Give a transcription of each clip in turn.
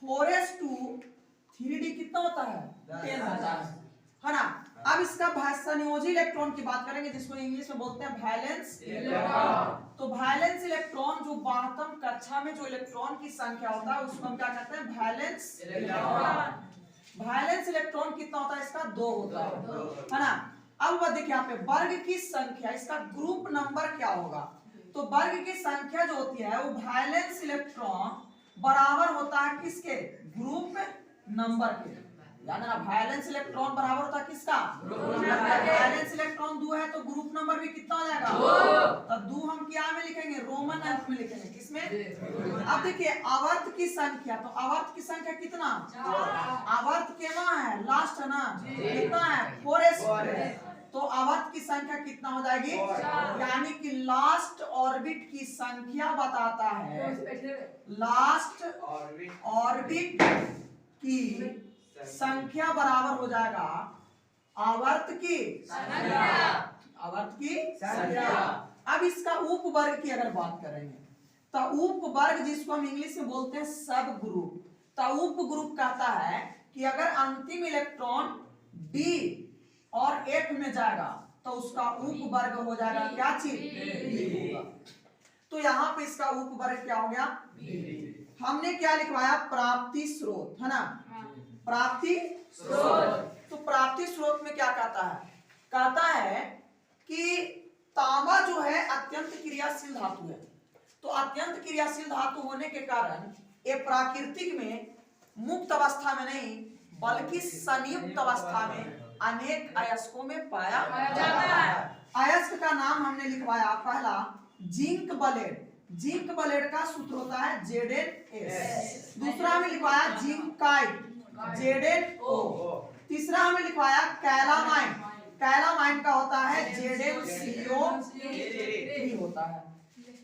4s2 3d कितना होता है 10 होता है ना। अब इसका संयोजी इलेक्ट्रॉन की बात करेंगे जिसको इंग्लिश में बोलते हैं वैलेंस इलेक्ट्रॉन। तो वैलेंस इलेक्ट्रॉन जो 12वीं कक्षा में जो इलेक्ट्रॉन की संख्या होता है उसको हम क्या कहते हैं वैलेंस इलेक्ट्रॉन। वैलेंस इलेक्ट्रॉन कितना होता है इसका 2 होता है ना। अब देखिए यहाँ पे वर्ग की संख्या इसका ग्रुप नंबर क्या होगा। तो वर्ग की संख्या जो होती है वो वैलेंस इलेक्ट्रॉन बराबर होता है किसके ग्रुप नंबर के। यानी ना वैलेंस इलेक्ट्रॉन बराबर होता है किसका ग्रुप नंबर। वैलेंस इलेक्ट्रॉन 2 है तो ग्रुप नंबर भी कितना हो जाएगा 2। तो 2 हम क्या में लिखेंगे रोमन अंक में लिखेंगे किसमें। अब देखिए आवर्त की संख्या तो आवर्त की संख्या कितना आवर्त केना है लास्ट है ना कितना है 4s। तो आवर्त की संख्या कितना हो जाएगी यानी कि लास्ट ऑर्बिट की संख्या बताता है लास्ट ऑर्बिट की संख्या बराबर हो जाएगा आवर्त की संख्या। अब इसका उपवर्ग की अगर बात करेंगे तो उपवर्ग जिसको हम इंग्लिश में बोलते हैं सब ग्रुप। तो उपग्रुप कहता है कि अगर अंतिम इलेक्ट्रॉन डी और F में जाएगा तो उसका उपवर्ग हो जाएगा क्या चीज B होगा। तो यहाँ पे इसका उपवर्ग क्या हो गया हमने क्या लिखवाया प्राप्ति स्रोत है ना प्राप्ति स्रोत। तो प्राप्ति स्रोत में क्या कहता है कि तांबा जो है अत्यंत क्रियाशील धातु है। तो अत्यंत क्रियाशील धातु होने के कारण ये प्राकृतिक में मुक्त अवस्था में नहीं बल्कि संयुक्त अवस्था में अनेक अयस्कों में पाया जाता है। अयस्क का नाम हमने लिखवाया पहला जिंक बलेड। जिंक बलेड का सूत्र होता है ZnS। दूसरा हमें लिखवाया जिंकाइट ZnO। तीसरा हमें लिखवाया कैलामाइन। कैलामाइन का होता है ZnCO3 होता है।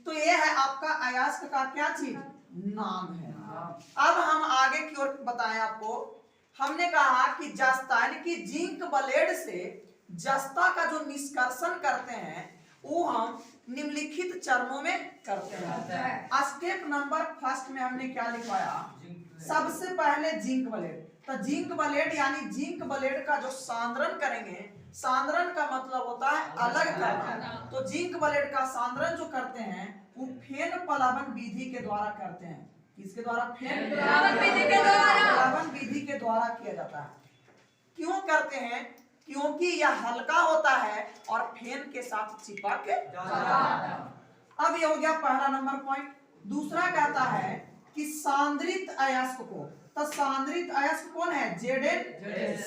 तो ये है आपका अयस्क का क्या चीज नाम है। अब हम आगे की ओर बताएं आपको। हमने कहा कि जस्ता यानी कि जिंक ब्लेड से जस्ता का जो निष्कर्षण करते हैं वो हम निम्नलिखित चरणों में करते हैं। स्टेप नंबर फर्स्ट में हमने क्या लिखवाया सबसे पहले जिंक ब्लेड। तो जिंक ब्लेड यानी जिंक ब्लेड का जो सांद्रण करेंगे सांद्रण का मतलब होता है अलग करना। तो जिंक ब्लेड का सांद्रण जो करते हैं वो फेन प्लावन विधि के द्वारा करते हैं। किसके द्वारा फेन प्लावन विधि के द्वारा किया जाता है। क्यों करते हैं क्योंकि यह हल्का होता है और फेन के साथ चिपक जाता है। अब ये हो गया पहला नंबर पॉइंट। दूसरा कहता है कि सांद्रित अयस्क को। तो सांद्रित अयस्क कौन है ZnS।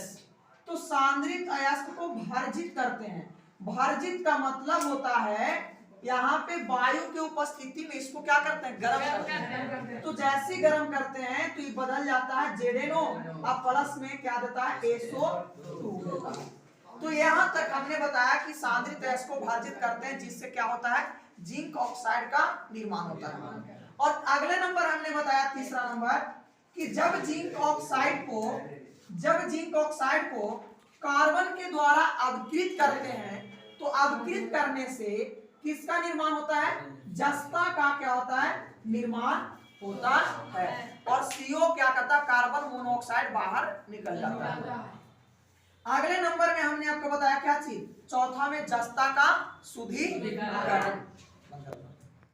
तो सांद्रित अयस्क को भर्जित करते हैं। भर्जित का मतलब होता है यहाँ पे वायु की उपस्थिति में इसको क्या करते हैं गर्म करते हैं। तो जैसे गर्म करते हैं तो ये बदल जाता है ZnO। अब प्लस में क्या देता है SO2 देता है। तो यहाँ तक हमने बताया कि सांद्रित अयस्क को भर्जित करते हैं जिससे क्या होता है जिंक ऑक्साइड का निर्माण होता है। और अगले नंबर हमने बताया तीसरा नंबर कि जब जिंक ऑक्साइड को कार्बन के द्वारा अवकृत करते हैं तो अवकृत करने से किसका निर्माण होता है जस्ता का क्या होता है निर्माण होता है। और CO क्या करता है कार्बन मोनोऑक्साइड बाहर निकल जाता है। अगले नंबर में हमने आपको बताया क्या चीज चौथा में जस्ता का शुद्धिकरण।